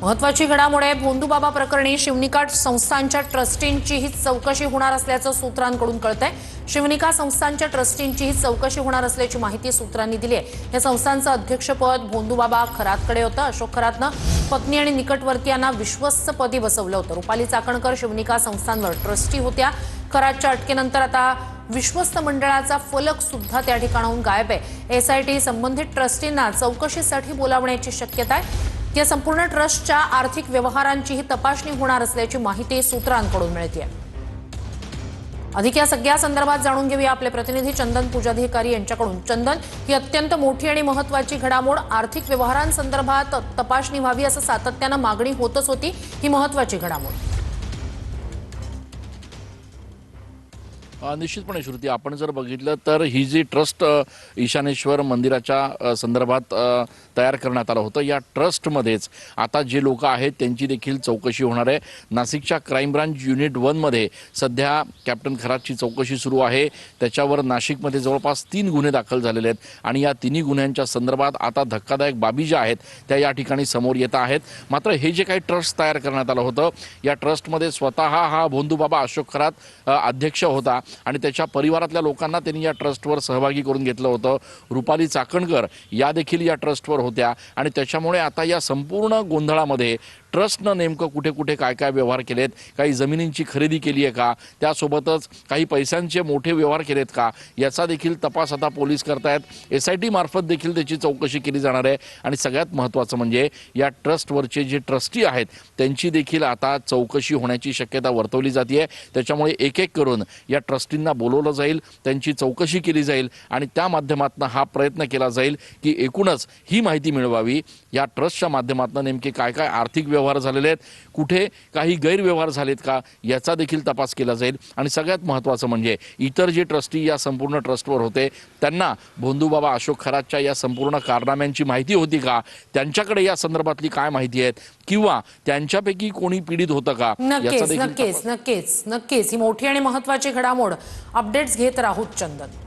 महत्वाची घडामोड आहे। भोंदूबाबा प्रकरणी शिवनिका संस्थांच्या ट्रस्टींची ही चौकशी होणार असल्याचं सूत्रांकडून कळतंय। शिवनिका संस्थांच्या ट्रस्टींची ही चौकशी होणार असल्याची माहिती सूत्रांनी दिली आहे। या संस्थांचं अध्यक्षपद भोंदूबाबा खरातकडे होतं। अशोक खरातनं पत्नी आणि निकटवर्तीयांना विश्वस्तपदी बसवलं होतं। रुपाली चाकणकर शिवनिका संस्थांवर ट्रस्टी होत्या। खरातच्या अटकेनंतर आता विश्वस्त मंडळाचा फलक सुद्धा त्या ठिकाणाहून गायब आहे। एसआयटी संबंधित ट्रस्टींना चौकशीसाठी बोलावण्याची शक्यता आहे। या संपूर्ण ट्रस्टच्या आर्थिक व्यवहारांचीही तपासणी होणार असल्याची माहिती सूत्रांकडून मिळते। अधिक या सगळ्या संदर्भात जाणून घेऊया आपले प्रतिनिधी चंदन पूजाधिकारी यांच्याकडून। चंदन, ही अत्यंत मोठी आणि महत्त्वाची घडामोड, आर्थिक व्यवहारांसंदर्भात तपासणी व्हावी असं सातत्यानं मागणी होतच होती। ही महत्त्वाची घडामोड निश्चितपणे श्रुती, आपण जर बघितलं तर ही जी ट्रस्ट ईशानेश्वर मंदिराच्या संदर्भात तयार करण्यात आलं होतं, या ट्रस्टमध्येच आता जे लोक आहेत त्यांची देखील चौकशी होणार आहे। नाशिकच्या क्राईम ब्रांच युनिट 1 मध्ये सध्या कॅप्टन खरातची चौकशी सुरू आहे। त्याच्यावर नाशिकमध्ये जवळपास 3 गुन्हे दाखल झालेले आहेत आणि या तिन्ही गुन्ह्यांच्या संदर्भात आता धक्कादायक बाबी ज्या आहेत त्या या ठिकाणी समोर येत आहेत। मात्र हे जे काही ट्रस्ट तयार करण्यात आलं होतं, या ट्रस्टमध्ये स्वतः हा भोंदूबाबा अशोक खरात अध्यक्ष होता आणि त्याच्या परिवारातल्या लोकांना त्यांनी या ट्रस्टवर सहभागी करून घेतलं होतं। रुपाली चाकणकर या देखील या ट्रस्टवर होत्या आणि त्याच्यामुळे आता या संपूर्ण गोंधळामध्ये ट्रस्टनं नेमकं कुठे कुठे काय काय व्यवहार केलेत, काही जमिनींची खरेदी केली आहे का, त्यासोबतच काही पैशांचे मोठे व्यवहार केलेत का, याचा देखील तपास आता पोलीस करतायत। एसआयटी मार्फत देखील त्याची चौकशी केली जाणार आहे आणि सगळ्यात महत्त्वाचं म्हणजे या ट्रस्टवरचे जे ट्रस्टी आहेत त्यांची देखील आता चौकशी होण्याची शक्यता वर्तवली जाते। त्याच्यामुळे एक एक करून या ट्रस्टींना बोलवलं जाईल, त्यांची चौकशी केली जाईल आणि त्या माध्यमातून हा प्रयत्न केला जाईल की एकूणच ही माहिती मिळवावी, या ट्रस्टच्या माध्यमातून नेमके काय काय आर्थिक व्यवहार झालेले आहेत, कुठे काही गैरव्यवहार झालेत का, याचा देखील तपास केला जाईल। आणि सगळ्यात महत्त्वाचं म्हणजे इतर जे ट्रस्टी या संपूर्ण ट्रस्टवर होते त्यांना भोंदूबाबा अशोक खरातच्या या संपूर्ण कारनाम्यांची माहिती होती का, त्यांच्याकडे या संदर्भातली काय माहिती आहे किंवा त्यांच्यापैकी कोणी पीडित होतं का, याचा देखील नक्कीच ही मोठी आणि महत्त्वाची घडामोड अपडेट्स घेत राहूत चंदन।